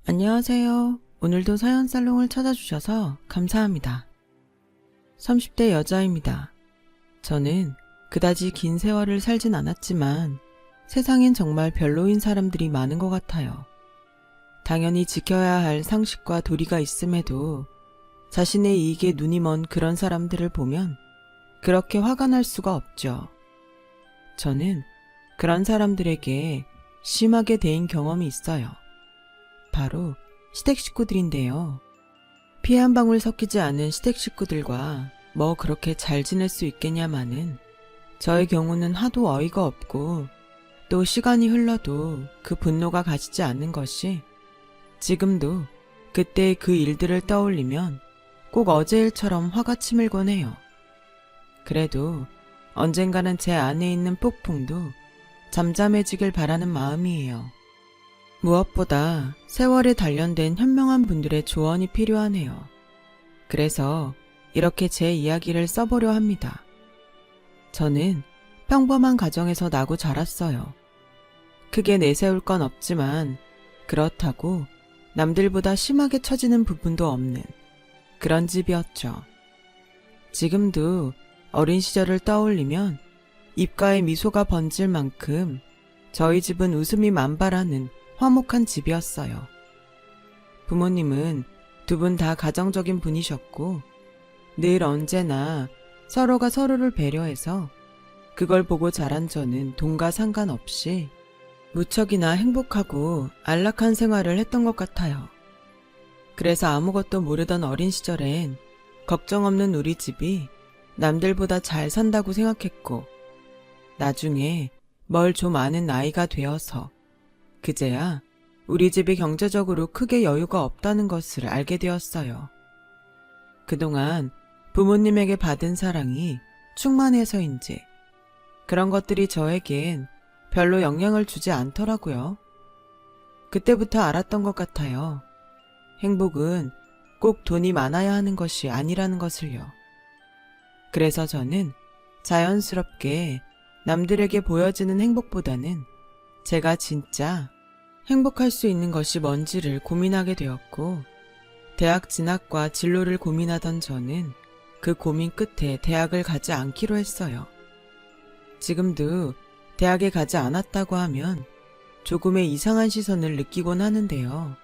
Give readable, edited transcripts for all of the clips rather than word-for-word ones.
안녕하세요. 오늘도 사연살롱을 찾아주셔서 감사합니다. 30대 여자입니다. 저는 그다지 긴 세월을 살진 않았지만 세상엔 정말 별로인 사람들이 많은 것 같아요. 당연히 지켜야 할 상식과 도리가 있음에도 자신의 이익에 눈이 먼 그런 사람들을 보면 그렇게 화가 날 수가 없죠. 저는 그런 사람들에게 심하게 대인 경험이 있어요. 바로 시댁 식구들인데요. 피 한 방울 섞이지 않은 시댁 식구들과 뭐 그렇게 잘 지낼 수 있겠냐마는 저의 경우는 하도 어이가 없고 또 시간이 흘러도 그 분노가 가시지 않는 것이 지금도 그때의 그 일들을 떠올리면 꼭 어제 일처럼 화가 치밀곤 해요. 그래도 언젠가는 제 안에 있는 폭풍도 잠잠해지길 바라는 마음이에요. 무엇보다 세월에 단련된 현명한 분들의 조언이 필요하네요. 그래서 이렇게 제 이야기를 써보려 합니다. 저는 평범한 가정에서 나고 자랐어요. 크게 내세울 건 없지만 그렇다고 남들보다 심하게 처지는 부분도 없는 그런 집이었죠. 지금도 어린 시절을 떠올리면 입가에 미소가 번질 만큼 저희 집은 웃음이 만발하는 화목한 집이었어요. 부모님은 두 분 다 가정적인 분이셨고 늘 언제나 서로가 서로를 배려해서 그걸 보고 자란 저는 돈과 상관없이 무척이나 행복하고 안락한 생활을 했던 것 같아요. 그래서 아무것도 모르던 어린 시절엔 걱정 없는 우리 집이 남들보다 잘 산다고 생각했고 나중에 뭘 좀 아는 나이가 되어서 그제야 우리 집이 경제적으로 크게 여유가 없다는 것을 알게 되었어요. 그동안 부모님에게 받은 사랑이 충만해서인지 그런 것들이 저에겐 별로 영향을 주지 않더라고요. 그때부터 알았던 것 같아요. 행복은 꼭 돈이 많아야 하는 것이 아니라는 것을요. 그래서 저는 자연스럽게 남들에게 보여지는 행복보다는 제가 진짜 행복할 수 있는 것이 뭔지를 고민하게 되었고 대학 진학과 진로를 고민하던 저는 그 고민 끝에 대학을 가지 않기로 했어요. 지금도 대학에 가지 않았다고 하면 조금의 이상한 시선을 느끼곤 하는데요.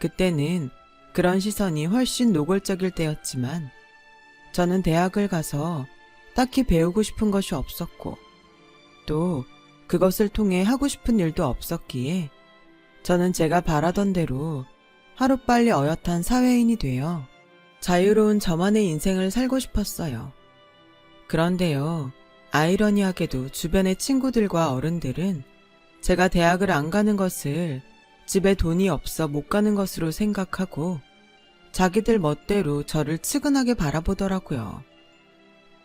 그때는 그런 시선이 훨씬 노골적일 때였지만 저는 대학을 가서 딱히 배우고 싶은 것이 없었고 또 그것을 통해 하고 싶은 일도 없었기에 저는 제가 바라던 대로 하루빨리 어엿한 사회인이 되어 자유로운 저만의 인생을 살고 싶었어요. 그런데요, 아이러니하게도 주변의 친구들과 어른들은 제가 대학을 안 가는 것을 집에 돈이 없어 못 가는 것으로 생각하고 자기들 멋대로 저를 측은하게 바라보더라고요.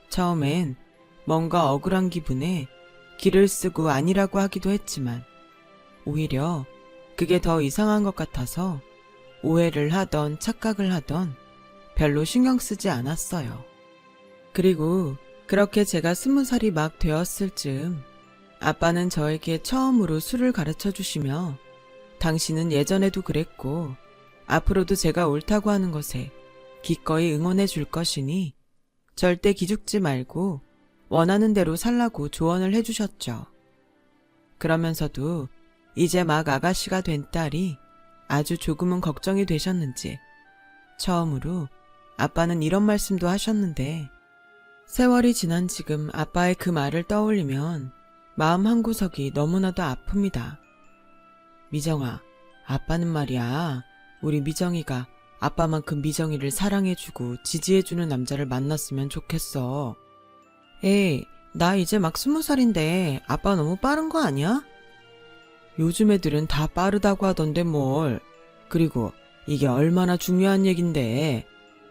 처음엔 뭔가 억울한 기분에 기를 쓰고 아니라고 하기도 했지만 오히려 그게 더 이상한 것 같아서 오해를 하던 착각을 하던 별로 신경 쓰지 않았어요. 그리고 그렇게 제가 20살이 막 되었을 즈음 아빠는 저에게 처음으로 술을 가르쳐 주시며 당신은 예전에도 그랬고 앞으로도 제가 옳다고 하는 것에 기꺼이 응원해 줄 것이니 절대 기죽지 말고 원하는 대로 살라고 조언을 해주셨죠. 그러면서도 이제 막 아가씨가 된 딸이 아주 조금은 걱정이 되셨는지 처음으로 아빠는 이런 말씀도 하셨는데 세월이 지난 지금 아빠의 그 말을 떠올리면 마음 한구석이 너무나도 아픕니다. 미정아, 아빠는 말이야 우리 미정이가 아빠만큼 미정이를 사랑해주고 지지해주는 남자를 만났으면 좋겠어. 에이, 나 이제 막 20살인데 아빠 너무 빠른 거 아니야? 요즘 애들은 다 빠르다고 하던데 뭘. 그리고 이게 얼마나 중요한 얘긴데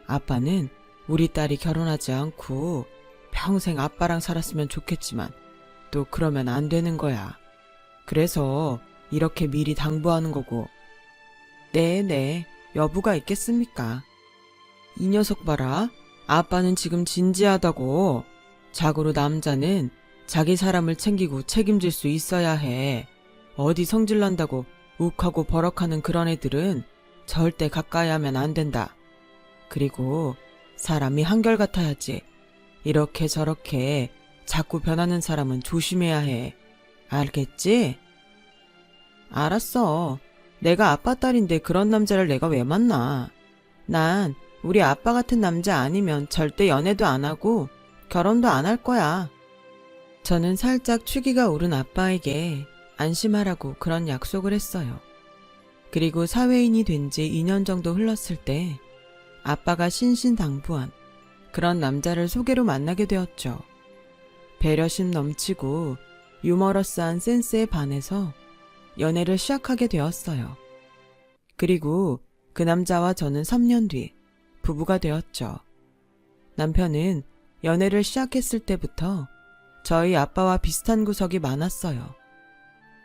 아빠는 우리 딸이 결혼하지 않고 평생 아빠랑 살았으면 좋겠지만 또 그러면 안 되는 거야. 그래서 이렇게 미리 당부하는 거고. 네네, 여부가 있겠습니까? 이 녀석 봐라. 아빠는 지금 진지하다고. 자고로 남자는 자기 사람을 챙기고 책임질 수 있어야 해. 어디 성질난다고 욱하고 버럭하는 그런 애들은 절대 가까이 하면 안 된다. 그리고 사람이 한결같아야지. 이렇게 저렇게 자꾸 변하는 사람은 조심해야 해. 알겠지? 알았어. 내가 아빠 딸인데 그런 남자를 내가 왜 만나? 난 우리 아빠 같은 남자 아니면 절대 연애도 안 하고 결혼도 안 할 거야. 저는 살짝 취기가 오른 아빠에게 안심하라고 그런 약속을 했어요. 그리고 사회인이 된 지 2년 정도 흘렀을 때 아빠가 신신당부한 그런 남자를 소개로 만나게 되었죠. 배려심 넘치고 유머러스한 센스에 반해서 연애를 시작하게 되었어요. 그리고 그 남자와 저는 3년 뒤 부부가 되었죠. 남편은 연애를 시작했을 때부터 저희 아빠와 비슷한 구석이 많았어요.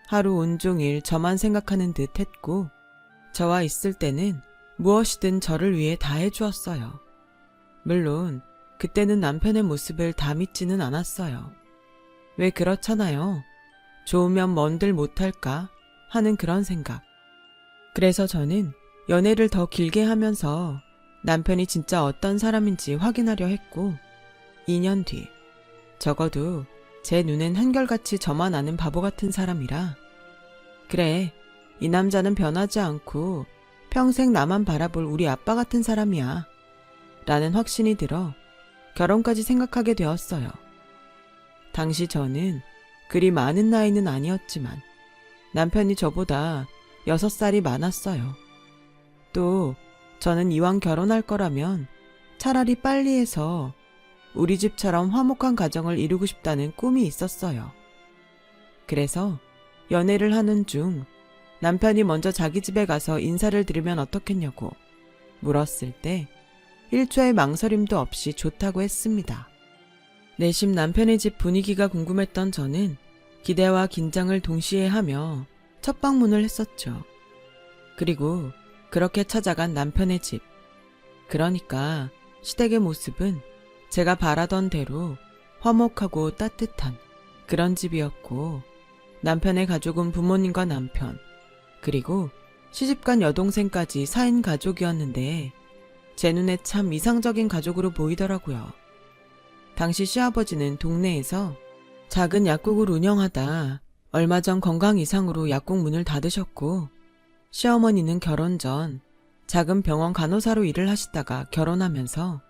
하루 온종일 저만 생각하는 듯 했고, 저와 있을 때는 무엇이든 저를 위해 다 해주었어요. 물론 그때는 남편의 모습을 다 믿지는 않았어요. 왜 그렇잖아요. 좋으면 뭔들 못할까 하는 그런 생각. 그래서 저는 연애를 더 길게 하면서 남편이 진짜 어떤 사람인지 확인하려 했고, 2년 뒤 적어도 제 눈엔 한결같이 저만 아는 바보 같은 사람이라, 그래, 이 남자는 변하지 않고 평생 나만 바라볼 우리 아빠 같은 사람이야 라는 확신이 들어 결혼까지 생각하게 되었어요. 당시 저는 그리 많은 나이는 아니었지만 남편이 저보다 6살이 많았어요. 또 저는 이왕 결혼할 거라면 차라리 빨리 해서 우리 집처럼 화목한 가정을 이루고 싶다는 꿈이 있었어요. 그래서 연애를 하는 중 남편이 먼저 자기 집에 가서 인사를 드리면 어떻겠냐고 물었을 때 1초의 망설임도 없이 좋다고 했습니다. 내심 남편의 집 분위기가 궁금했던 저는 기대와 긴장을 동시에 하며 첫 방문을 했었죠. 그리고 그렇게 찾아간 남편의 집. 그러니까 시댁의 모습은 제가 바라던 대로 화목하고 따뜻한 그런 집이었고, 남편의 가족은 부모님과 남편, 그리고 시집간 여동생까지 4인 가족이었는데 제 눈에 참 이상적인 가족으로 보이더라고요. 당시 시아버지는 동네에서 작은 약국을 운영하다 얼마 전 건강 이상으로 약국 문을 닫으셨고, 시어머니는 결혼 전 작은 병원 간호사로 일을 하시다가 결혼하면서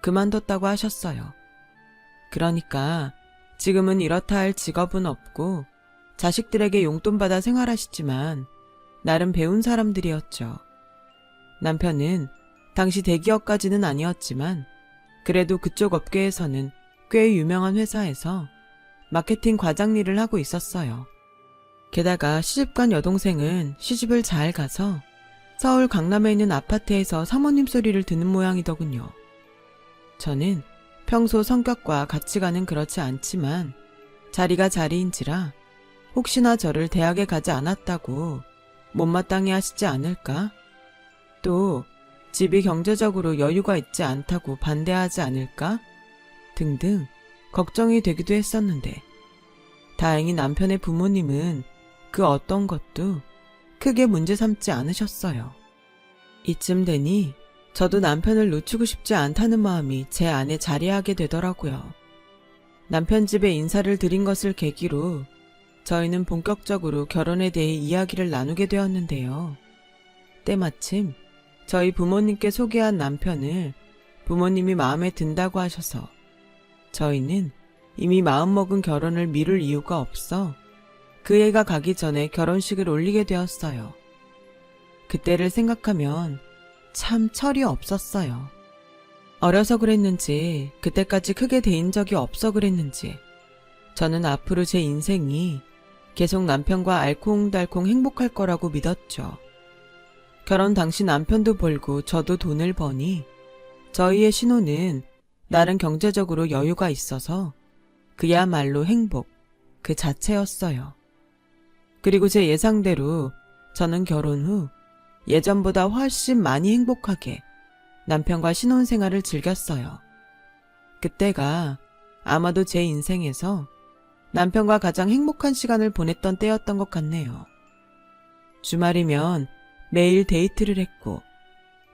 그만뒀다고 하셨어요. 그러니까 지금은 이렇다 할 직업은 없고 자식들에게 용돈 받아 생활하시지만 나름 배운 사람들이었죠. 남편은 당시 대기업까지는 아니었지만 그래도 그쪽 업계에서는 꽤 유명한 회사에서 마케팅 과장 일을 하고 있었어요. 게다가 시집간 여동생은 시집을 잘 가서 서울 강남에 있는 아파트에서 사모님 소리를 듣는 모양이더군요. 저는 평소 성격과 가치관은 그렇지 않지만 자리가 자리인지라 혹시나 저를 대학에 가지 않았다고 못마땅해 하시지 않을까? 또 집이 경제적으로 여유가 있지 않다고 반대하지 않을까? 등등 걱정이 되기도 했었는데, 다행히 남편의 부모님은 그 어떤 것도 크게 문제 삼지 않으셨어요. 이쯤 되니 저도 남편을 놓치고 싶지 않다는 마음이 제 안에 자리하게 되더라고요. 남편 집에 인사를 드린 것을 계기로 저희는 본격적으로 결혼에 대해 이야기를 나누게 되었는데요. 때마침 저희 부모님께 소개한 남편을 부모님이 마음에 든다고 하셔서 저희는 이미 마음먹은 결혼을 미룰 이유가 없어 그 애가 가기 전에 결혼식을 올리게 되었어요. 그때를 생각하면 참 철이 없었어요. 어려서 그랬는지 그때까지 크게 대인 적이 없어 그랬는지 저는 앞으로 제 인생이 계속 남편과 알콩달콩 행복할 거라고 믿었죠. 결혼 당시 남편도 벌고 저도 돈을 버니 저희의 신혼은 나름 경제적으로 여유가 있어서 그야말로 행복 그 자체였어요. 그리고 제 예상대로 저는 결혼 후 예전보다 훨씬 많이 행복하게 남편과 신혼생활을 즐겼어요. 그때가 아마도 제 인생에서 남편과 가장 행복한 시간을 보냈던 때였던 것 같네요. 주말이면 매일 데이트를 했고,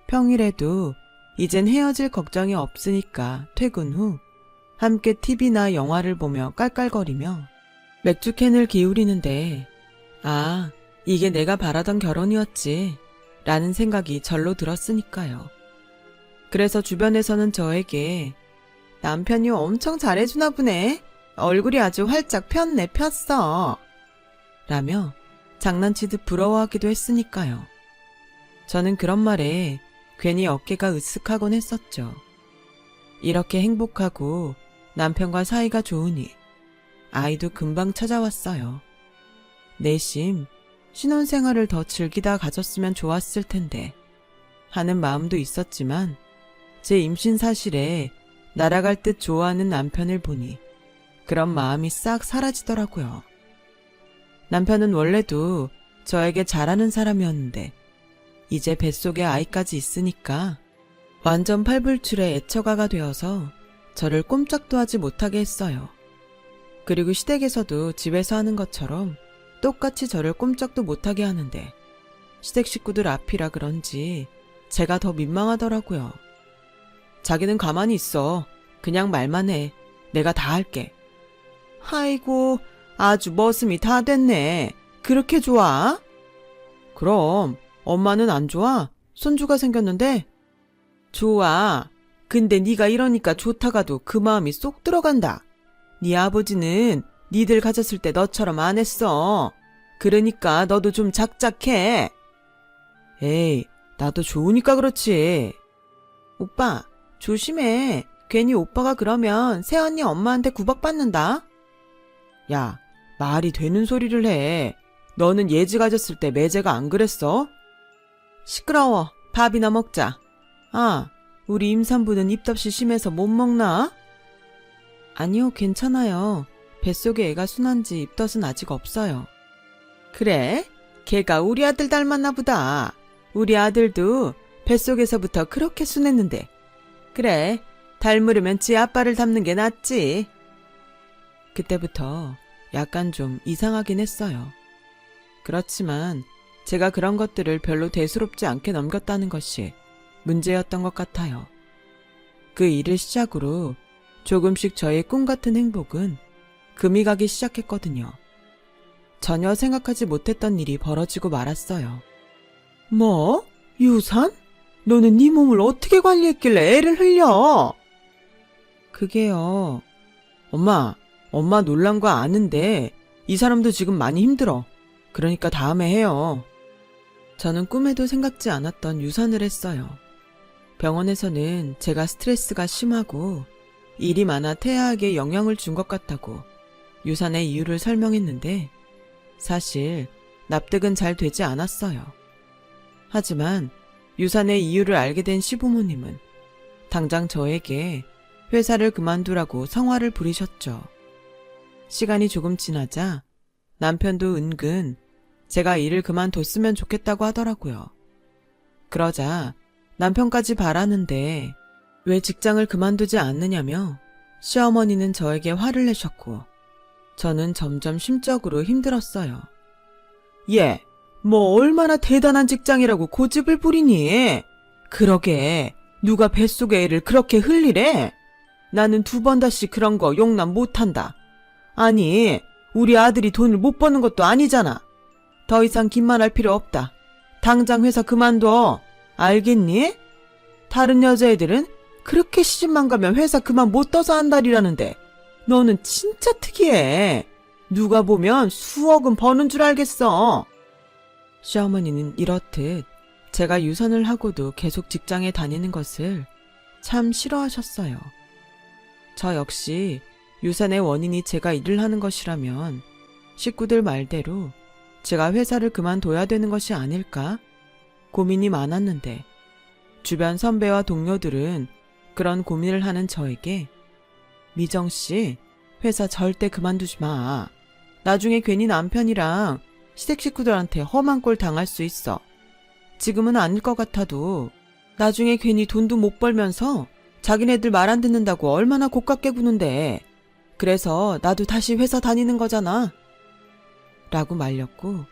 평일에도 이젠 헤어질 걱정이 없으니까 퇴근 후 함께 TV나 영화를 보며 깔깔거리며 맥주캔을 기울이는데, 아, 이게 내가 바라던 결혼이었지 라는 생각이 절로 들었으니까요. 그래서 주변에서는 저에게 남편이 엄청 잘해주나 보네. 얼굴이 아주 활짝 폈네 폈어. 라며 장난치듯 부러워하기도 했으니까요. 저는 그런 말에 괜히 어깨가 으쓱하곤 했었죠. 이렇게 행복하고 남편과 사이가 좋으니 아이도 금방 찾아왔어요. 내심 신혼생활을 더 즐기다 가졌으면 좋았을 텐데 하는 마음도 있었지만 제 임신 사실에 날아갈 듯 좋아하는 남편을 보니 그런 마음이 싹 사라지더라고요. 남편은 원래도 저에게 잘하는 사람이었는데 이제 뱃속에 아이까지 있으니까 완전 팔불출의 애처가가 되어서 저를 꼼짝도 하지 못하게 했어요. 그리고 시댁에서도 집에서 하는 것처럼 똑같이 저를 꼼짝도 못하게 하는데 시댁 식구들 앞이라 그런지 제가 더 민망하더라고요. 자기는 가만히 있어. 그냥 말만 해. 내가 다 할게. 아이고, 아주 머슴이 다 됐네. 그렇게 좋아? 그럼 엄마는 안 좋아? 손주가 생겼는데? 좋아. 근데 네가 이러니까 좋다가도 그 마음이 쏙 들어간다. 네 아버지는 니들 가졌을 때 너처럼 안 했어. 그러니까 너도 좀 작작해. 에이, 나도 좋으니까 그렇지. 오빠, 조심해. 괜히 오빠가 그러면 새언니 엄마한테 구박받는다. 야, 말이 되는 소리를 해. 너는 예지 가졌을 때 매제가 안 그랬어? 시끄러워. 밥이나 먹자. 아, 우리 임산부는 입덧이 심해서 못 먹나? 아니요, 괜찮아요. 뱃속에 애가 순한지 입덧은 아직 없어요. 그래? 걔가 우리 아들 닮았나 보다. 우리 아들도 뱃속에서부터 그렇게 순했는데. 그래, 닮으려면 지 아빠를 닮는 게 낫지. 그때부터 약간 좀 이상하긴 했어요. 그렇지만 제가 그런 것들을 별로 대수롭지 않게 넘겼다는 것이 문제였던 것 같아요. 그 일을 시작으로 조금씩 저의 꿈 같은 행복은 금이 가기 시작했거든요. 전혀 생각하지 못했던 일이 벌어지고 말았어요. 뭐? 유산? 너는 네 몸을 어떻게 관리했길래 애를 흘려? 그게요. 엄마 놀란 거 아는데 이 사람도 지금 많이 힘들어. 그러니까 다음에 해요. 저는 꿈에도 생각지 않았던 유산을 했어요. 병원에서는 제가 스트레스가 심하고 일이 많아 태아에게 영향을 준 것 같다고 유산의 이유를 설명했는데 사실 납득은 잘 되지 않았어요. 하지만 유산의 이유를 알게 된 시부모님은 당장 저에게 회사를 그만두라고 성화를 부리셨죠. 시간이 조금 지나자 남편도 은근 제가 일을 그만뒀으면 좋겠다고 하더라고요. 그러자 남편까지 바라는데 왜 직장을 그만두지 않느냐며 시어머니는 저에게 화를 내셨고 저는 점점 심적으로 힘들었어요. 얘, 뭐 얼마나 대단한 직장이라고 고집을 부리니? 그러게 누가 뱃속에 애를 그렇게 흘리래? 나는 2번 다시 그런 거 용납 못한다. 아니, 우리 아들이 돈을 못 버는 것도 아니잖아. 더 이상 긴말할 필요 없다. 당장 회사 그만둬. 알겠니? 다른 여자애들은 그렇게 시집만 가면 회사 그만 못 떠서 한다리라는데 너는 진짜 특이해. 누가 보면 수억은 버는 줄 알겠어. 시어머니는 이렇듯 제가 유산을 하고도 계속 직장에 다니는 것을 참 싫어하셨어요. 저 역시 유산의 원인이 제가 일을 하는 것이라면 식구들 말대로 제가 회사를 그만둬야 되는 것이 아닐까 고민이 많았는데 주변 선배와 동료들은 그런 고민을 하는 저에게 미정씨, 회사 절대 그만두지 마. 나중에 괜히 남편이랑 시댁 식구들한테 험한 꼴 당할 수 있어. 지금은 아닐 것 같아도 나중에 괜히 돈도 못 벌면서 자기네들 말 안 듣는다고 얼마나 고깝게 구는데. 그래서 나도 다시 회사 다니는 거잖아. 라고 말렸고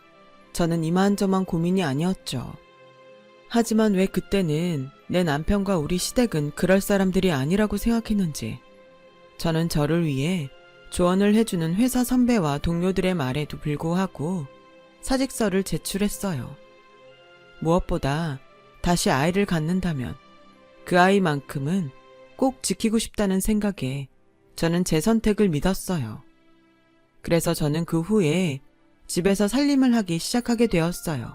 저는 이만저만 고민이 아니었죠. 하지만 왜 그때는 내 남편과 우리 시댁은 그럴 사람들이 아니라고 생각했는지 저는 저를 위해 조언을 해주는 회사 선배와 동료들의 말에도 불구하고 사직서를 제출했어요. 무엇보다 다시 아이를 갖는다면 그 아이만큼은 꼭 지키고 싶다는 생각에 저는 제 선택을 믿었어요. 그래서 저는 그 후에 집에서 살림을 하기 시작하게 되었어요.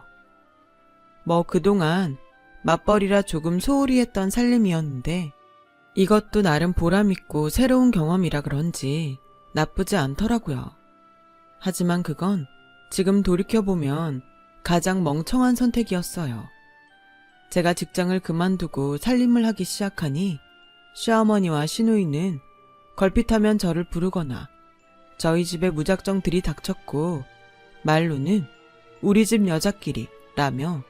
그동안 맞벌이라 조금 소홀히 했던 살림이었는데 이것도 나름 보람있고 새로운 경험이라 그런지 나쁘지 않더라고요. 하지만 그건 지금 돌이켜보면 가장 멍청한 선택이었어요. 제가 직장을 그만두고 살림을 하기 시작하니 시어머니와 시누이는 걸핏하면 저를 부르거나 저희 집에 무작정 들이닥쳤고 말로는 우리 집 여자끼리 라며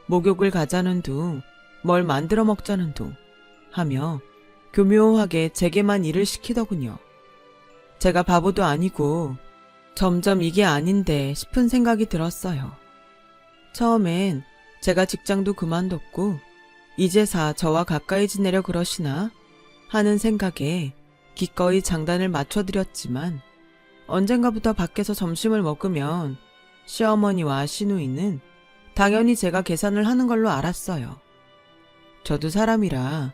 목욕을 가자는 둥, 뭘 만들어 먹자는 둥 하며 교묘하게 제게만 일을 시키더군요. 제가 바보도 아니고 점점 이게 아닌데 싶은 생각이 들었어요. 처음엔 제가 직장도 그만뒀고 이제사 저와 가까이 지내려 그러시나 하는 생각에 기꺼이 장단을 맞춰드렸지만 언젠가부터 밖에서 점심을 먹으면 시어머니와 시누이는 당연히 제가 계산을 하는 걸로 알았어요. 저도 사람이라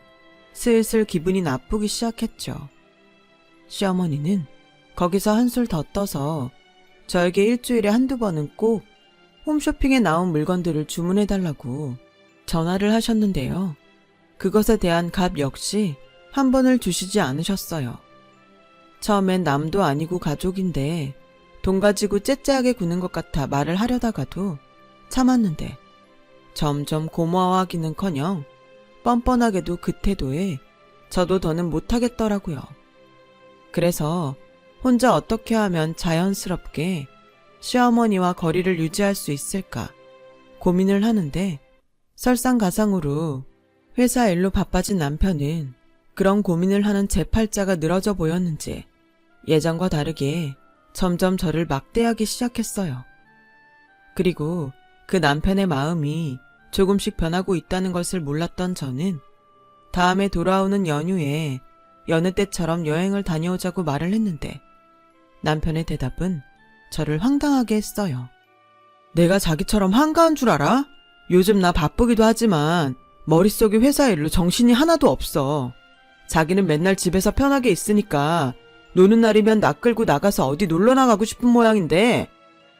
슬슬 기분이 나쁘기 시작했죠. 시어머니는 거기서 한술 더 떠서 저에게 일주일에 한두 번은 꼭 홈쇼핑에 나온 물건들을 주문해달라고 전화를 하셨는데요. 그것에 대한 값 역시 한 번을 주시지 않으셨어요. 처음엔 남도 아니고 가족인데 돈 가지고 째째하게 구는 것 같아 말을 하려다가도 참았는데 점점 고마워하기는커녕 뻔뻔하게도 그 태도에 저도 더는 못하겠더라고요. 그래서 혼자 어떻게 하면 자연스럽게 시어머니와 거리를 유지할 수 있을까 고민을 하는데 설상가상으로 회사 일로 바빠진 남편은 그런 고민을 하는 제 팔자가 늘어져 보였는지 예전과 다르게 점점 저를 막대하기 시작했어요. 그리고 그 남편의 마음이 조금씩 변하고 있다는 것을 몰랐던 저는 다음에 돌아오는 연휴에 여느 때처럼 여행을 다녀오자고 말을 했는데 남편의 대답은 저를 황당하게 했어요. 내가 자기처럼 한가한 줄 알아? 요즘 나 바쁘기도 하지만 머릿속에 회사 일로 정신이 하나도 없어. 자기는 맨날 집에서 편하게 있으니까 노는 날이면 나 끌고 나가서 어디 놀러 나가고 싶은 모양인데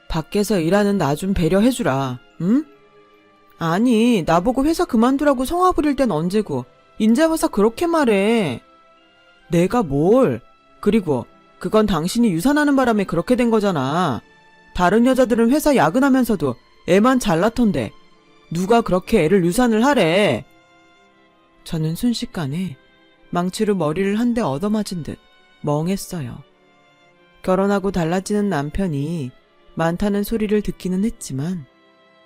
밖에서 일하는 나 좀 배려해주라. 응? 아니 나보고 회사 그만두라고 성화 부릴 땐 언제고 인제 와서 그렇게 말해. 내가 뭘. 그리고 그건 당신이 유산하는 바람에 그렇게 된 거잖아. 다른 여자들은 회사 야근하면서도 애만 잘 낳던데 누가 그렇게 애를 유산을 하래. 저는 순식간에 망치로 머리를 한 대 얻어맞은 듯 멍했어요. 결혼하고 달라지는 남편이 많다는 소리를 듣기는 했지만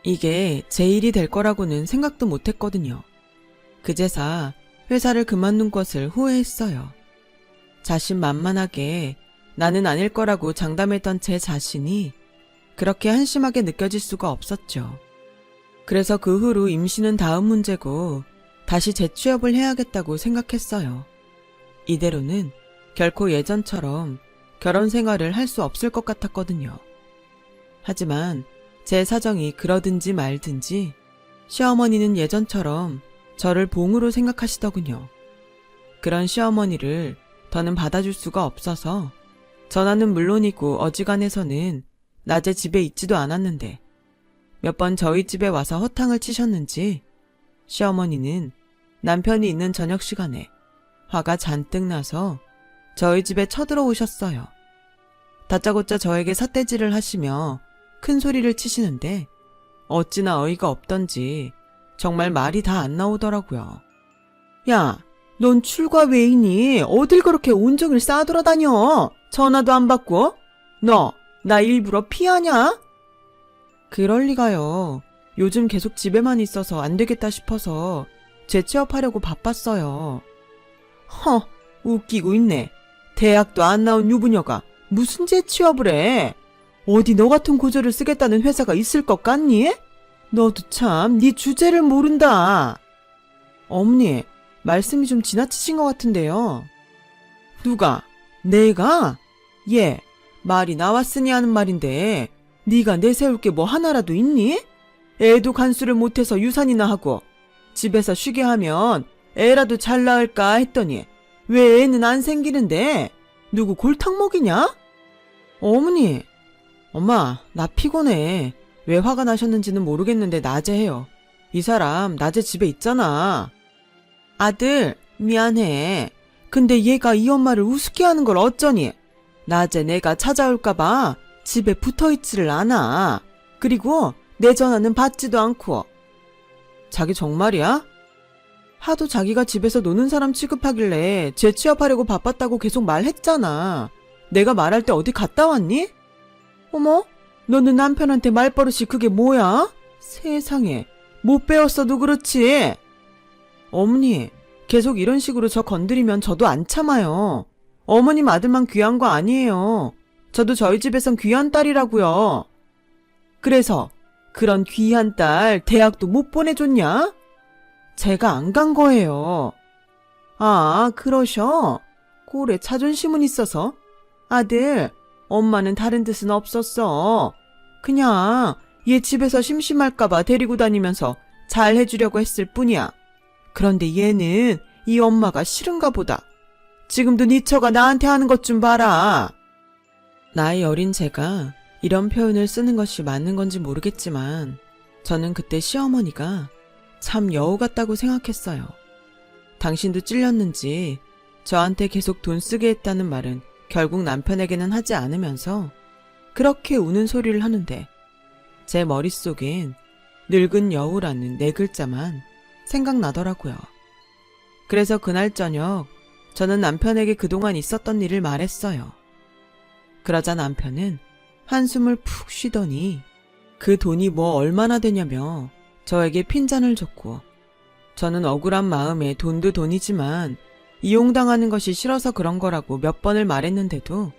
이게 제 일이 될 거라고는 생각도 못했거든요. 그제사 회사를 그만둔 것을 후회했어요. 자신만만하게 나는 아닐 거라고 장담했던 제 자신이 그렇게 한심하게 느껴질 수가 없었죠. 그래서 그 후로 임신은 다음 문제고 다시 재취업을 해야겠다고 생각했어요. 이대로는 결코 예전처럼 결혼 생활을 할 수 없을 것 같았거든요. 하지만 제 사정이 그러든지 말든지 시어머니는 예전처럼 저를 봉으로 생각하시더군요. 그런 시어머니를 더는 받아줄 수가 없어서 전화는 물론이고 어지간해서는 낮에 집에 있지도 않았는데 몇 번 저희 집에 와서 허탕을 치셨는지 시어머니는 남편이 있는 저녁 시간에 화가 잔뜩 나서 저희 집에 쳐들어오셨어요. 다짜고짜 저에게 삿대질을 하시며 큰 소리를 치시는데 어찌나 어이가 없던지 정말 말이 다 안 나오더라고요. 야, 넌 출가 왜이니? 어딜 그렇게 온종일 싸돌아다녀? 전화도 안 받고? 너, 나 일부러 피하냐? 그럴 리가요. 요즘 계속 집에만 있어서 안 되겠다 싶어서 재취업하려고 바빴어요. 웃기고 있네. 대학도 안 나온 유부녀가 무슨 재취업을 해? 어디 너 같은 고졸을 쓰겠다는 회사가 있을 것 같니? 너도 참 네 주제를 모른다. 어머니, 말씀이 좀 지나치신 것 같은데요. 누가? 내가? 예, 말이 나왔으니 하는 말인데 네가 내세울 게 뭐 하나라도 있니? 애도 간수를 못해서 유산이나 하고 집에서 쉬게 하면 애라도 잘 낳을까 했더니 왜 애는 안 생기는데? 누구 골탕 먹이냐? 어머니, 엄마, 나 피곤해. 왜 화가 나셨는지는 모르겠는데 낮에 해요. 이 사람 낮에 집에 있잖아. 아들, 미안해. 근데 얘가 이 엄마를 우습게 하는 걸 어쩌니? 낮에 내가 찾아올까봐 집에 붙어있지를 않아. 그리고 내 전화는 받지도 않고. 자기 정말이야? 하도 자기가 집에서 노는 사람 취급하길래 재취업하려고 바빴다고 계속 말했잖아. 내가 말할 때 어디 갔다 왔니? 어머, 너는 남편한테 말버릇이 그게 뭐야? 세상에, 못 배웠어도 그렇지. 어머니, 계속 이런 식으로 저 건드리면 저도 안 참아요. 어머님 아들만 귀한 거 아니에요. 저도 저희 집에선 귀한 딸이라고요. 그래서 그런 귀한 딸 대학도 못 보내줬냐? 제가 안 간 거예요. 아, 그러셔? 꼴에 자존심은 있어서? 아들, 엄마는 다른 뜻은 없었어. 그냥 얘 집에서 심심할까봐 데리고 다니면서 잘 해주려고 했을 뿐이야. 그런데 얘는 이 엄마가 싫은가 보다. 지금도 네 처가 나한테 하는 것 좀 봐라. 나이 어린 제가 이런 표현을 쓰는 것이 맞는 건지 모르겠지만 저는 그때 시어머니가 참 여우 같다고 생각했어요. 당신도 찔렸는지 저한테 계속 돈 쓰게 했다는 말은 결국 남편에게는 하지 않으면서 그렇게 우는 소리를 하는데 제 머릿속엔 늙은 여우라는 네 글자만 생각나더라고요. 그래서 그날 저녁 저는 남편에게 그동안 있었던 일을 말했어요. 그러자 남편은 한숨을 푹 쉬더니 그 돈이 뭐 얼마나 되냐며 저에게 핀잔을 줬고 저는 억울한 마음에 돈도 돈이지만 이용당하는 것이 싫어서 그런 거라고 몇 번을 말했는데도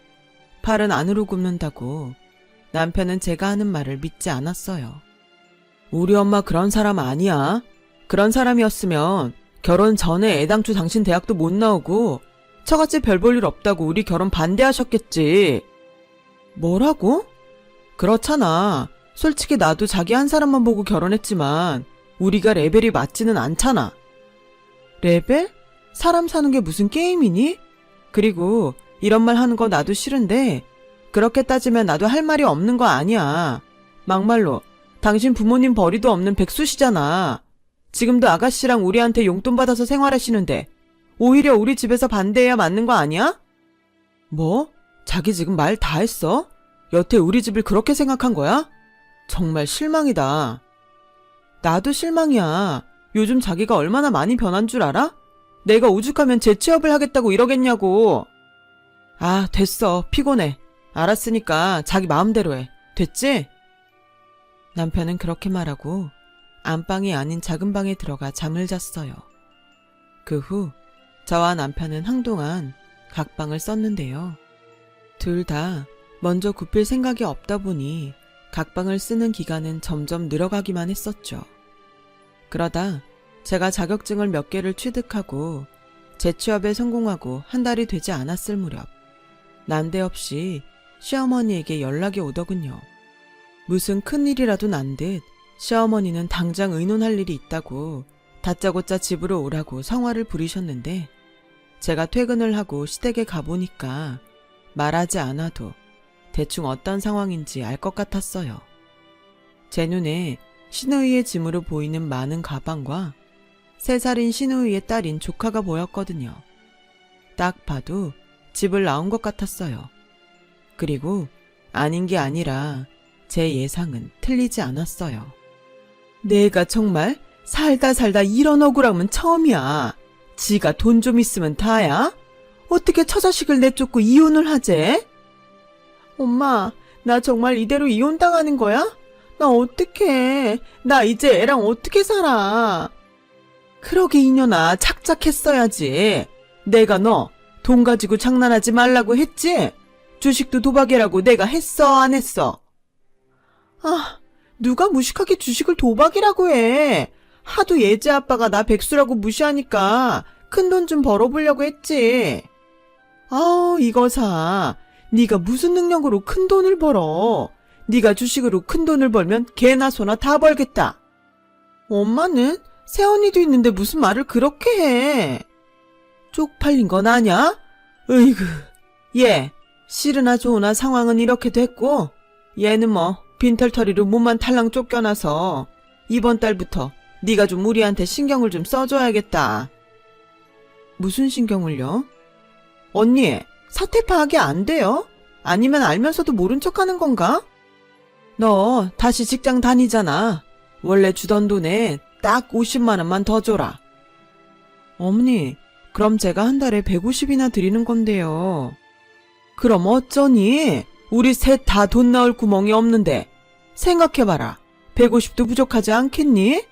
팔은 안으로 굽는다고 남편은 제가 하는 말을 믿지 않았어요. 우리 엄마 그런 사람 아니야. 그런 사람이었으면 결혼 전에 애당초 당신 대학도 못 나오고 처갓집 별 볼 일 없다고 우리 결혼 반대하셨겠지. 뭐라고? 그렇잖아. 솔직히 나도 자기 한 사람만 보고 결혼했지만 우리가 레벨이 맞지는 않잖아. 레벨? 사람 사는 게 무슨 게임이니? 그리고 이런 말 하는 거 나도 싫은데 그렇게 따지면 나도 할 말이 없는 거 아니야. 막말로 당신 부모님 벌이도 없는 백수시잖아. 지금도 아가씨랑 우리한테 용돈 받아서 생활하시는데 오히려 우리 집에서 반대해야 맞는 거 아니야? 뭐? 자기 지금 말 다 했어? 여태 우리 집을 그렇게 생각한 거야? 정말 실망이다. 나도 실망이야. 요즘 자기가 얼마나 많이 변한 줄 알아? 내가 오죽하면 재취업을 하겠다고 이러겠냐고. 아, 됐어. 피곤해. 알았으니까 자기 마음대로 해. 됐지? 남편은 그렇게 말하고 안방이 아닌 작은 방에 들어가 잠을 잤어요. 그 후 저와 남편은 한동안 각방을 썼는데요. 둘 다 먼저 굽힐 생각이 없다 보니 각방을 쓰는 기간은 점점 늘어가기만 했었죠. 그러다 제가 자격증을 몇 개를 취득하고 재취업에 성공하고 한 달이 되지 않았을 무렵 난데없이 시어머니에게 연락이 오더군요. 무슨 큰일이라도 난 듯 시어머니는 당장 의논할 일이 있다고 다짜고짜 집으로 오라고 성화를 부리셨는데 제가 퇴근을 하고 시댁에 가보니까 말하지 않아도 대충 어떤 상황인지 알 것 같았어요. 제 눈에 시누이의 짐으로 보이는 많은 가방과 3살인 시누이의 딸인 조카가 보였거든요. 딱 봐도 집을 나온 것 같았어요. 그리고 아닌 게 아니라 제 예상은 틀리지 않았어요. 내가 정말 살다 이런 억울함은 처음이야. 지가 돈 좀 있으면 다야? 어떻게 처자식을 내쫓고 이혼을 하재? 엄마, 나 정말 이대로 이혼당하는 거야? 나 어떡해. 나 이제 애랑 어떻게 살아. 그러게 이년아, 착착했어야지. 내가 너 돈 가지고 장난하지 말라고 했지? 주식도 도박이라고 내가 했어, 안 했어? 아, 누가 무식하게 주식을 도박이라고 해. 하도 예지 아빠가 나 백수라고 무시하니까 큰돈 좀 벌어보려고 했지. 이거 사. 네가 무슨 능력으로 큰돈을 벌어. 네가 주식으로 큰돈을 벌면 개나 소나 다 벌겠다. 엄마는 새언니도 있는데 무슨 말을 그렇게 해. 쪽팔린 건 아냐? 으이구. 얘, 싫으나 좋으나 상황은 이렇게 됐고, 얘는 뭐 빈털터리로 몸만 탈랑 쫓겨나서 이번 달부터 네가 좀 우리한테 신경을 좀 써줘야겠다. 무슨 신경을요? 언니, 사태 파악이 안 돼요? 아니면 알면서도 모른 척하는 건가? 너 다시 직장 다니잖아. 원래 주던 돈에 딱 50만 원만 더 줘라. 어머니, 그럼 제가 한 달에 150이나 드리는 건데요. 그럼 어쩌니? 우리 셋 다 돈 나올 구멍이 없는데. 생각해봐라. 150도 부족하지 않겠니?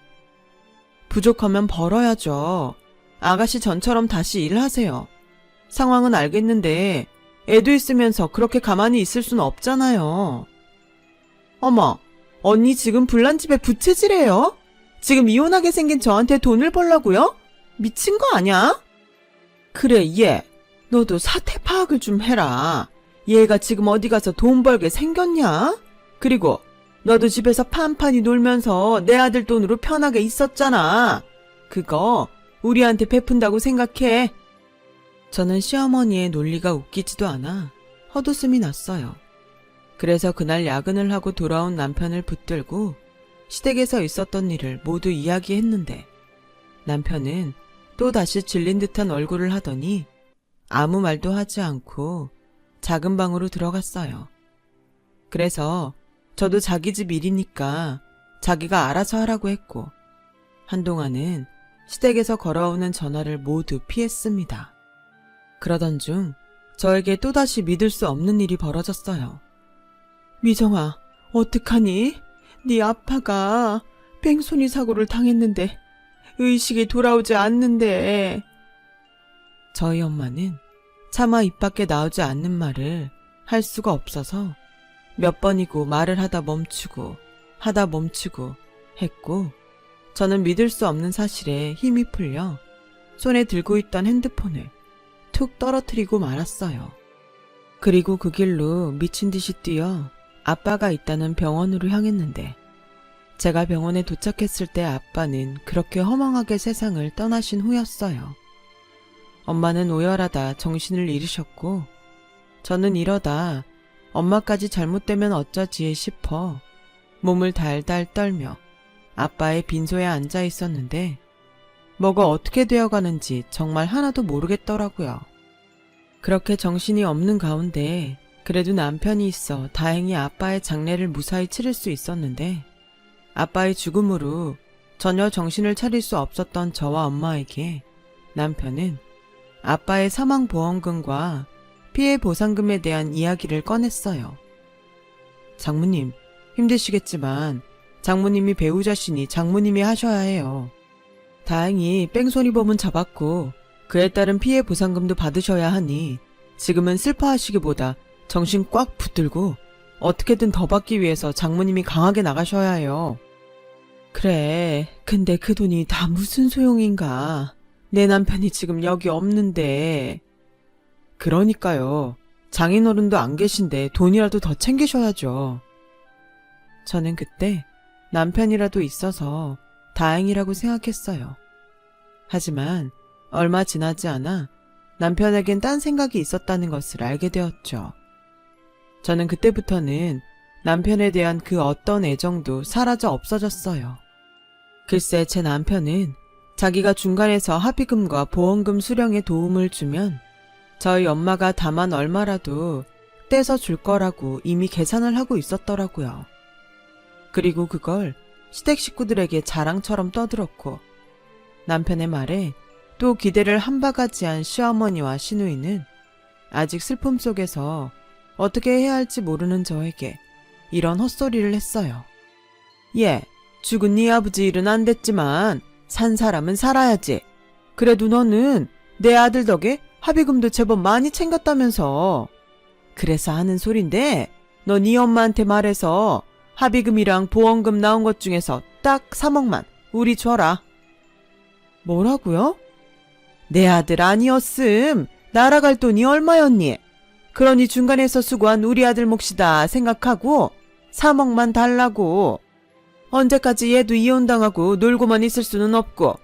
부족하면 벌어야죠. 아가씨 전처럼 다시 일하세요. 상황은 알겠는데 애도 있으면서 그렇게 가만히 있을 수는 없잖아요. 어머, 언니 지금 불난집에 부채질해요? 지금 이혼하게 생긴 저한테 돈을 벌라고요? 미친 거 아냐? 그래, 얘. 너도 사태 파악을 좀 해라. 얘가 지금 어디 가서 돈 벌게 생겼냐? 그리고 너도 집에서 판판히 놀면서 내 아들 돈으로 편하게 있었잖아. 그거 우리한테 베푼다고 생각해. 저는 시어머니의 논리가 웃기지도 않아 헛웃음이 났어요. 그래서 그날 야근을 하고 돌아온 남편을 붙들고 시댁에서 있었던 일을 모두 이야기했는데 남편은 또다시 질린 듯한 얼굴을 하더니 아무 말도 하지 않고 작은 방으로 들어갔어요. 그래서 저도 자기 집 일이니까 자기가 알아서 하라고 했고 한동안은 시댁에서 걸어오는 전화를 모두 피했습니다. 그러던 중 저에게 또다시 믿을 수 없는 일이 벌어졌어요. 미정아, 어떡하니? 네 아빠가 뺑소니 사고를 당했는데 의식이 돌아오지 않는데. 저희 엄마는 차마 입 밖에 나오지 않는 말을 할 수가 없어서 몇 번이고 말을 하다 멈추고 했고 저는 믿을 수 없는 사실에 힘이 풀려 손에 들고 있던 핸드폰을 툭 떨어뜨리고 말았어요. 그리고 그 길로 미친 듯이 뛰어 아빠가 있다는 병원으로 향했는데 제가 병원에 도착했을 때 아빠는 그렇게 허망하게 세상을 떠나신 후였어요. 엄마는 오열하다 정신을 잃으셨고 저는 이러다 엄마까지 잘못되면 어쩌지 싶어 몸을 달달 떨며 아빠의 빈소에 앉아 있었는데 뭐가 어떻게 되어가는지 정말 하나도 모르겠더라고요. 그렇게 정신이 없는 가운데 그래도 남편이 있어 다행히 아빠의 장례를 무사히 치를 수 있었는데 아빠의 죽음으로 전혀 정신을 차릴 수 없었던 저와 엄마에게 남편은 아빠의 사망보험금과 피해 보상금에 대한 이야기를 꺼냈어요. 장모님, 힘드시겠지만 장모님이 배우자시니 장모님이 하셔야 해요. 다행히 뺑소니범은 잡았고 그에 따른 피해 보상금도 받으셔야 하니 지금은 슬퍼하시기보다 정신 꽉 붙들고 어떻게든 더 받기 위해서 장모님이 강하게 나가셔야 해요. 그래, 근데 그 돈이 다 무슨 소용인가. 내 남편이 지금 여기 없는데. 그러니까요. 장인어른도 안 계신데 돈이라도 더 챙기셔야죠. 저는 그때 남편이라도 있어서 다행이라고 생각했어요. 하지만 얼마 지나지 않아 남편에겐 딴 생각이 있었다는 것을 알게 되었죠. 저는 그때부터는 남편에 대한 그 어떤 애정도 사라져 없어졌어요. 글쎄 제 남편은 자기가 중간에서 합의금과 보험금 수령에 도움을 주면 저희 엄마가 다만 얼마라도 떼서 줄 거라고 이미 계산을 하고 있었더라고요. 그리고 그걸 시댁 식구들에게 자랑처럼 떠들었고 남편의 말에 또 기대를 한 바가지한 시어머니와 시누이는 아직 슬픔 속에서 어떻게 해야 할지 모르는 저에게 이런 헛소리를 했어요. 예, 죽은 네 아버지 일은 안 됐지만 산 사람은 살아야지. 그래도 너는 내 아들 덕에 합의금도 제법 많이 챙겼다면서. 그래서 하는 소린데 너 네 엄마한테 말해서 합의금이랑 보험금 나온 것 중에서 딱 3억만 우리 줘라. 뭐라고요? 내 아들 아니었음. 날아갈 돈이 얼마였니? 그러니 중간에서 수고한 우리 아들 몫이다 생각하고 3억만 달라고. 언제까지 얘도 이혼당하고 놀고만 있을 수는 없고.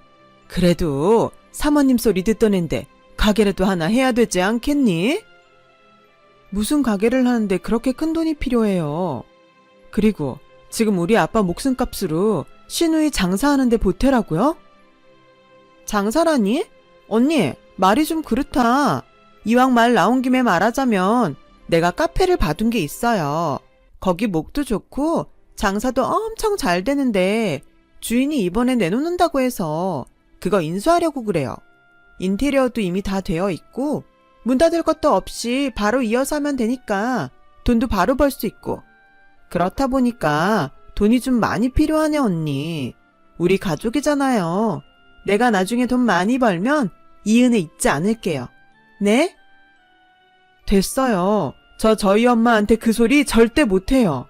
그래도 사모님 소리 듣던 앤데 가게라도 하나 해야 되지 않겠니? 무슨 가게를 하는데 그렇게 큰 돈이 필요해요. 그리고 지금 우리 아빠 목숨값으로 신우이 장사하는데 보태라고요? 장사라니? 언니, 말이 좀 그렇다. 이왕 말 나온 김에 말하자면 내가 카페를 봐둔 게 있어요. 거기 목도 좋고 장사도 엄청 잘 되는데 주인이 이번에 내놓는다고 해서 그거 인수하려고 그래요. 인테리어도 이미 다 되어 있고 문 닫을 것도 없이 바로 이어서 하면 되니까 돈도 바로 벌 수 있고. 그렇다 보니까 돈이 좀 많이 필요하네, 언니. 우리 가족이잖아요. 내가 나중에 돈 많이 벌면 이 은혜 잊지 않을게요. 네? 됐어요. 저희 엄마한테 그 소리 절대 못해요.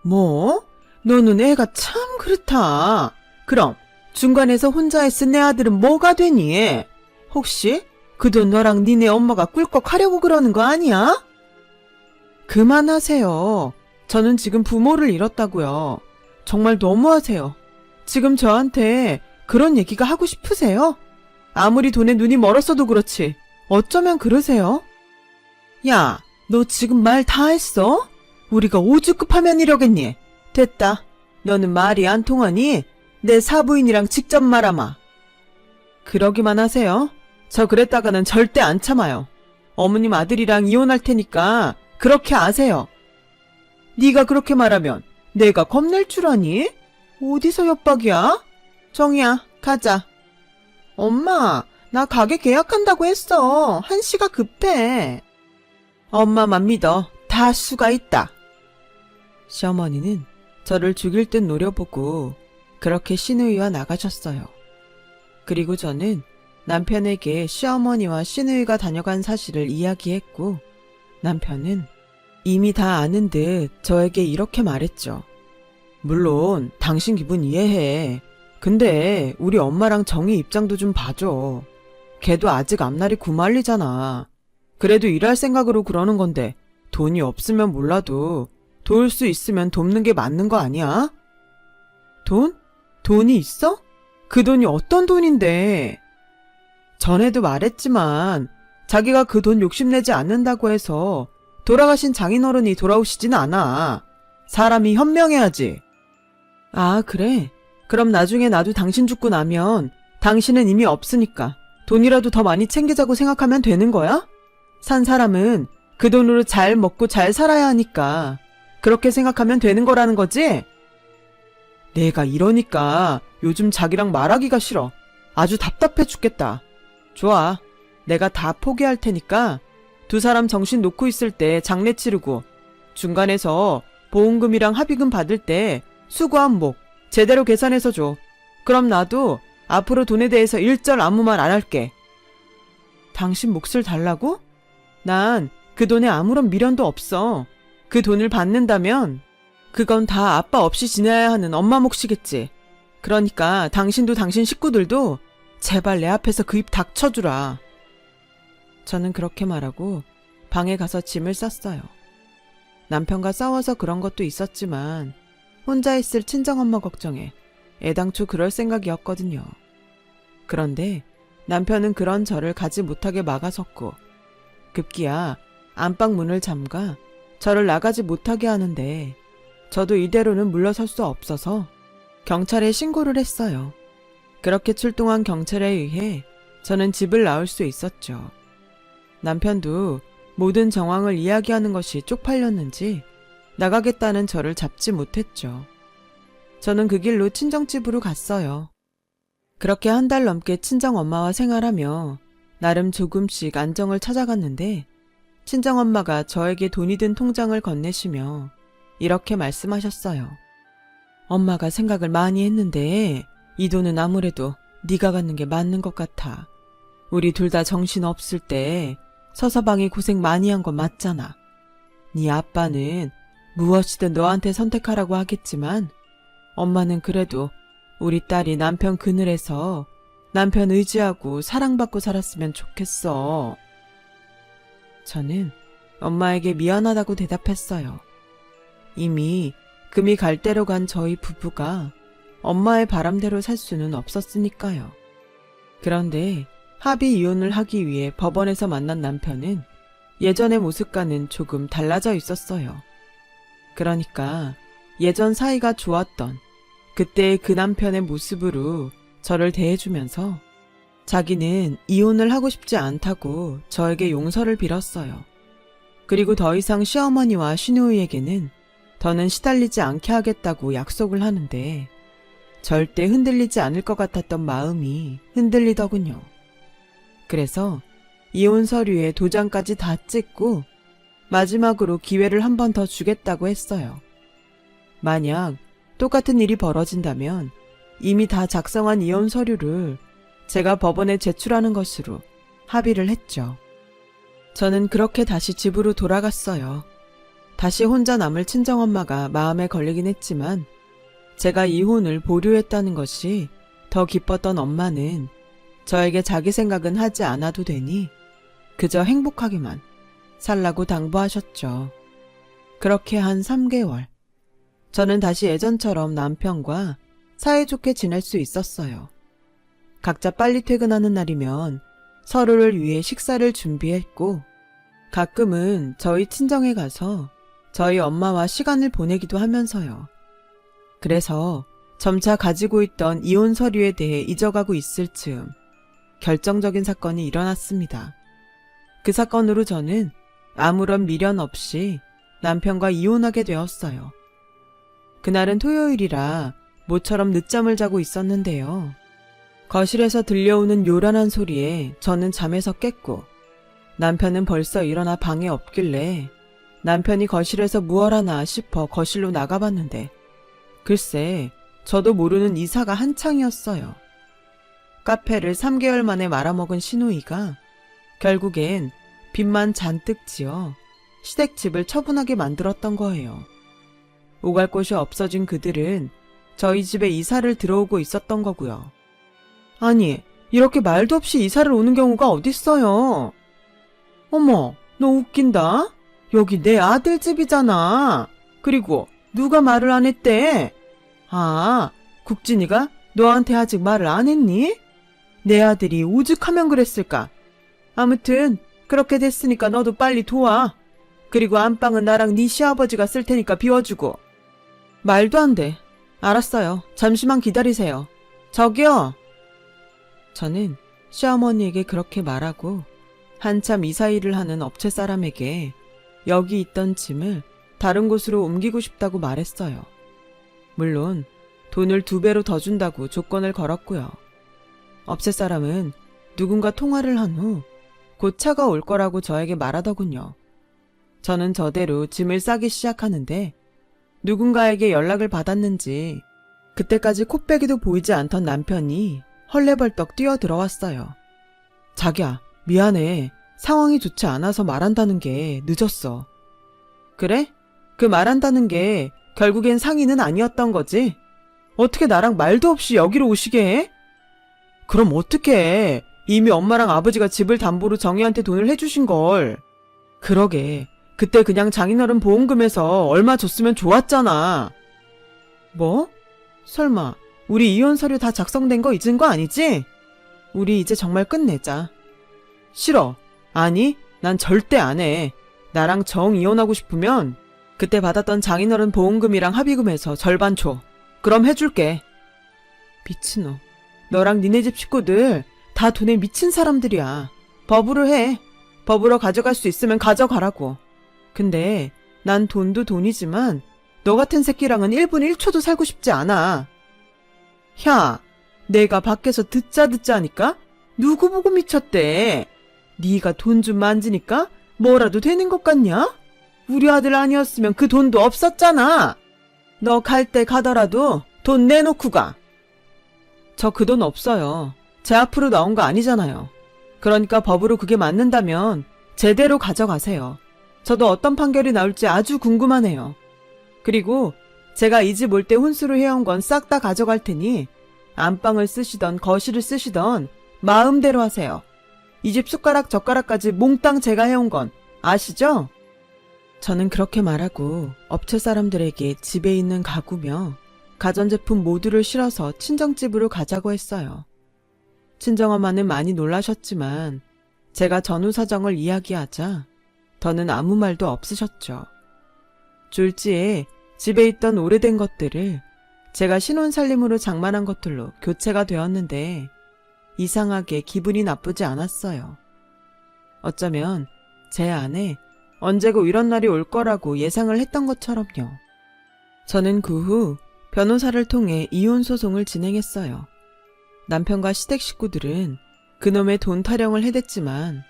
뭐? 너는 애가 참 그렇다. 그럼 중간에서 혼자 애쓴 내 아들은 뭐가 되니? 혹시 그 돈 너랑 니네 엄마가 꿀꺽 하려고 그러는 거 아니야? 그만하세요. 저는 지금 부모를 잃었다고요. 정말 너무하세요. 지금 저한테 그런 얘기가 하고 싶으세요? 아무리 돈에 눈이 멀었어도 그렇지. 어쩌면 그러세요? 야, 너 지금 말 다 했어? 우리가 오죽급 하면 이러겠니? 됐다. 너는 말이 안 통하니 내 사부인이랑 직접 말아마. 그러기만 하세요. 저 그랬다가는 절대 안 참아요. 어머님 아들이랑 이혼할 테니까 그렇게 아세요. 네가 그렇게 말하면 내가 겁낼 줄 아니? 어디서 협박이야? 정이야, 가자. 엄마, 나 가게 계약한다고 했어. 한시가 급해. 엄마만 믿어. 다 수가 있다. 시어머니는 저를 죽일 듯 노려보고 그렇게 시누이와 나가셨어요. 그리고 저는 남편에게 시어머니와 시누이가 다녀간 사실을 이야기했고 남편은 이미 다 아는 듯 저에게 이렇게 말했죠. 물론 당신 기분 이해해. 근데 우리 엄마랑 정희 입장도 좀 봐줘. 걔도 아직 앞날이 구말리잖아. 그래도 일할 생각으로 그러는 건데 돈이 없으면 몰라도 도울 수 있으면 돕는 게 맞는 거 아니야? 돈? 돈이 있어? 그 돈이 어떤 돈인데? 전에도 말했지만 자기가 그 돈 욕심내지 않는다고 해서 돌아가신 장인어른이 돌아오시진 않아. 사람이 현명해야지. 아, 그래? 그럼 나중에 나도 당신 죽고 나면 당신은 이미 없으니까 돈이라도 더 많이 챙기자고 생각하면 되는 거야? 산 사람은 그 돈으로 잘 먹고 잘 살아야 하니까 그렇게 생각하면 되는 거라는 거지? 내가 이러니까 요즘 자기랑 말하기가 싫어. 아주 답답해 죽겠다. 좋아. 내가 다 포기할 테니까 두 사람 정신 놓고 있을 때 장례 치르고 중간에서 보험금이랑 합의금 받을 때 수고한 목 제대로 계산해서 줘. 그럼 나도 앞으로 돈에 대해서 일절 아무 말 안 할게. 당신 몫을 달라고? 난 그 돈에 아무런 미련도 없어. 그 돈을 받는다면 그건 다 아빠 없이 지내야 하는 엄마 몫이겠지. 그러니까 당신도 당신 식구들도 제발 내 앞에서 그 입 닥쳐주라. 저는 그렇게 말하고 방에 가서 짐을 쌌어요. 남편과 싸워서 그런 것도 있었지만 혼자 있을 친정엄마 걱정에 애당초 그럴 생각이었거든요. 그런데 남편은 그런 저를 가지 못하게 막아섰고 급기야 안방 문을 잠가 저를 나가지 못하게 하는데 저도 이대로는 물러설 수 없어서 경찰에 신고를 했어요. 그렇게 출동한 경찰에 의해 저는 집을 나올 수 있었죠. 남편도 모든 정황을 이야기하는 것이 쪽팔렸는지 나가겠다는 저를 잡지 못했죠. 저는 그 길로 친정집으로 갔어요. 그렇게 한 달 넘게 친정엄마와 생활하며 나름 조금씩 안정을 찾아갔는데 친정엄마가 저에게 돈이 든 통장을 건네시며 이렇게 말씀하셨어요. 엄마가 생각을 많이 했는데 이 돈은 아무래도 네가 갖는 게 맞는 것 같아. 우리 둘 다 정신 없을 때 서서방이 고생 많이 한 건 맞잖아. 네 아빠는 무엇이든 너한테 선택하라고 하겠지만 엄마는 그래도 우리 딸이 남편 그늘에서 남편 의지하고 사랑받고 살았으면 좋겠어. 저는 엄마에게 미안하다고 대답했어요. 이미 금이 갈대로 간 저희 부부가 엄마의 바람대로 살 수는 없었으니까요. 그런데 합의 이혼을 하기 위해 법원에서 만난 남편은 예전의 모습과는 조금 달라져 있었어요. 그러니까 예전 사이가 좋았던 그때의 그 남편의 모습으로 저를 대해주면서 자기는 이혼을 하고 싶지 않다고 저에게 용서를 빌었어요. 그리고 더 이상 시어머니와 시누이에게는 더는 시달리지 않게 하겠다고 약속을 하는데 절대 흔들리지 않을 것 같았던 마음이 흔들리더군요. 그래서 이혼 서류에 도장까지 다 찍고 마지막으로 기회를 한 번 더 주겠다고 했어요. 만약 똑같은 일이 벌어진다면 이미 다 작성한 이혼 서류를 제가 법원에 제출하는 것으로 합의를 했죠. 저는 그렇게 다시 집으로 돌아갔어요. 다시 혼자 남을 친정엄마가 마음에 걸리긴 했지만 제가 이혼을 보류했다는 것이 더 기뻤던 엄마는 저에게 자기 생각은 하지 않아도 되니 그저 행복하게만 살라고 당부하셨죠. 그렇게 한 3개월. 저는 다시 예전처럼 남편과 사이좋게 지낼 수 있었어요. 각자 빨리 퇴근하는 날이면 서로를 위해 식사를 준비했고 가끔은 저희 친정에 가서 저희 엄마와 시간을 보내기도 하면서요. 그래서 점차 가지고 있던 이혼 서류에 대해 잊어가고 있을 즈음 결정적인 사건이 일어났습니다. 그 사건으로 저는 아무런 미련 없이 남편과 이혼하게 되었어요. 그날은 토요일이라 모처럼 늦잠을 자고 있었는데요. 거실에서 들려오는 요란한 소리에 저는 잠에서 깼고 남편은 벌써 일어나 방에 없길래 남편이 거실에서 무얼 하나 싶어 거실로 나가봤는데 글쎄 저도 모르는 이사가 한창이었어요. 카페를 3개월 만에 말아먹은 시누이가 결국엔 빚만 잔뜩 지어 시댁집을 처분하게 만들었던 거예요. 오갈 곳이 없어진 그들은 저희 집에 이사를 들어오고 있었던 거고요. 아니, 이렇게 말도 없이 이사를 오는 경우가 어딨어요. 어머, 너 웃긴다. 여기 내 아들 집이잖아. 그리고 누가 말을 안 했대? 아, 국진이가 너한테 아직 말을 안 했니? 내 아들이 오죽하면 그랬을까. 아무튼 그렇게 됐으니까 너도 빨리 도와. 그리고 안방은 나랑 네 시아버지가 쓸 테니까 비워주고. 말도 안 돼. 알았어요. 잠시만 기다리세요. 저기요. 저는 시어머니에게 그렇게 말하고 한참 이사 일을 하는 업체 사람에게 여기 있던 짐을 다른 곳으로 옮기고 싶다고 말했어요. 물론 돈을 2배로 더 준다고 조건을 걸었고요. 업체 사람은 누군가 통화를 한 후 곧 차가 올 거라고 저에게 말하더군요. 저는 저대로 짐을 싸기 시작하는데 누군가에게 연락을 받았는지 그때까지 콧배기도 보이지 않던 남편이 헐레벌떡 뛰어들어왔어요. 자기야, 미안해. 상황이 좋지 않아서 말한다는 게 늦었어. 그래? 그 말한다는 게 결국엔 상의는 아니었던 거지? 어떻게 나랑 말도 없이 여기로 오시게 해? 그럼 어떡해. 이미 엄마랑 아버지가 집을 담보로 정희한테 돈을 해주신 걸. 그러게. 그때 그냥 장인어른 보험금에서 얼마 줬으면 좋았잖아. 뭐? 설마 우리 이혼 서류 다 작성된 거 잊은 거 아니지? 우리 이제 정말 끝내자. 싫어. 아니, 난 절대 안 해. 나랑 정 이혼하고 싶으면 그때 받았던 장인어른 보험금이랑 합의금에서 절반 줘. 그럼 해줄게. 미친놈. 너랑 니네 집 식구들 다 돈에 미친 사람들이야. 법으로 해. 법으로 가져갈 수 있으면 가져가라고. 근데 난 돈도 돈이지만 너 같은 새끼랑은 1분 1초도 살고 싶지 않아. 야, 내가 밖에서 듣자 하니까 누구 보고 미쳤대. 네가 돈 좀 만지니까 뭐라도 되는 것 같냐? 우리 아들 아니었으면 그 돈도 없었잖아. 너 갈 때 가더라도 돈 내놓고 가. 저 그 돈 없어요. 제 앞으로 나온 거 아니잖아요. 그러니까 법으로 그게 맞는다면 제대로 가져가세요. 저도 어떤 판결이 나올지 아주 궁금하네요. 그리고 제가 이 집 올 때 혼수로 해온 건 싹 다 가져갈 테니 안방을 쓰시던 거실을 쓰시던 마음대로 하세요. 이 집 숟가락 젓가락까지 몽땅 제가 해온 건 아시죠? 저는 그렇게 말하고 업체 사람들에게 집에 있는 가구며 가전제품 모두를 실어서 친정집으로 가자고 했어요. 친정엄마는 많이 놀라셨지만 제가 전후 사정을 이야기하자 더는 아무 말도 없으셨죠. 졸지에 집에 있던 오래된 것들을 제가 신혼살림으로 장만한 것들로 교체가 되었는데 이상하게 기분이 나쁘지 않았어요. 어쩌면 제 안에 언제고 이런 날이 올 거라고 예상을 했던 것처럼요. 저는 그 후 변호사를 통해 이혼 소송을 진행했어요. 남편과 시댁 식구들은 그놈의 돈 타령을 해댔지만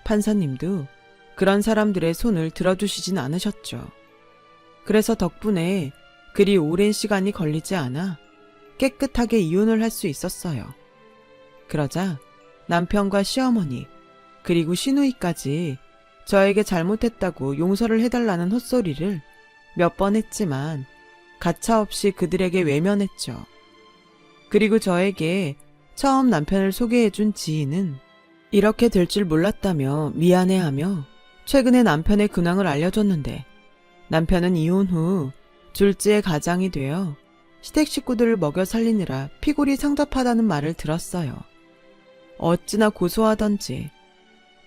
판사님도 그런 사람들의 손을 들어주시진 않으셨죠. 그래서 덕분에 그리 오랜 시간이 걸리지 않아 깨끗하게 이혼을 할 수 있었어요. 그러자 남편과 시어머니 그리고 시누이까지 저에게 잘못했다고 용서를 해달라는 헛소리를 몇 번 했지만 가차없이 그들에게 외면했죠. 그리고 저에게 처음 남편을 소개해준 지인은 이렇게 될 줄 몰랐다며 미안해하며 최근에 남편의 근황을 알려줬는데 남편은 이혼 후 둘째의 가장이 되어 시댁 식구들을 먹여 살리느라 피골이 상접하다는 말을 들었어요. 어찌나 고소하던지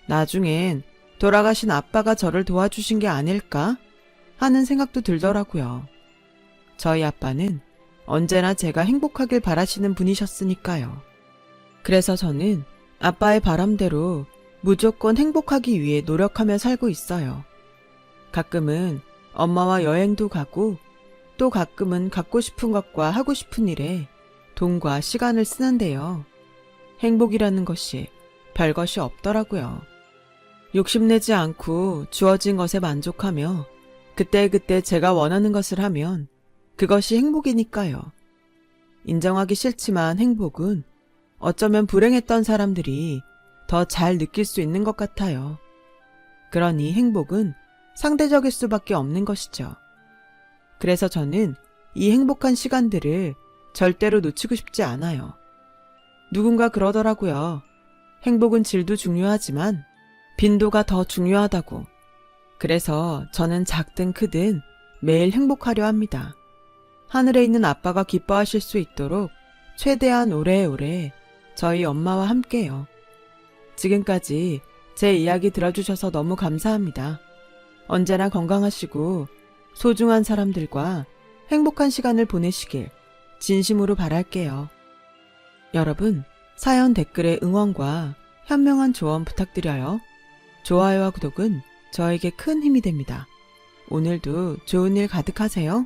나중엔 돌아가신 아빠가 저를 도와주신 게 아닐까 하는 생각도 들더라고요. 저희 아빠는 언제나 제가 행복하길 바라시는 분이셨으니까요. 그래서 저는 아빠의 바람대로 무조건 행복하기 위해 노력하며 살고 있어요. 가끔은 엄마와 여행도 가고 또 가끔은 갖고 싶은 것과 하고 싶은 일에 돈과 시간을 쓰는데요. 행복이라는 것이 별것이 없더라고요. 욕심내지 않고 주어진 것에 만족하며 그때그때 제가 원하는 것을 하면 그것이 행복이니까요. 인정하기 싫지만 행복은 어쩌면 불행했던 사람들이 더 잘 느낄 수 있는 것 같아요. 그러니 행복은 상대적일 수밖에 없는 것이죠. 그래서 저는 이 행복한 시간들을 절대로 놓치고 싶지 않아요. 누군가 그러더라고요. 행복은 질도 중요하지만 빈도가 더 중요하다고. 그래서 저는 작든 크든 매일 행복하려 합니다. 하늘에 있는 아빠가 기뻐하실 수 있도록 최대한 오래오래 저희 엄마와 함께요. 지금까지 제 이야기 들어주셔서 너무 감사합니다. 언제나 건강하시고 소중한 사람들과 행복한 시간을 보내시길 진심으로 바랄게요. 여러분, 사연 댓글에 응원과 현명한 조언 부탁드려요. 좋아요와 구독은 저에게 큰 힘이 됩니다. 오늘도 좋은 일 가득하세요.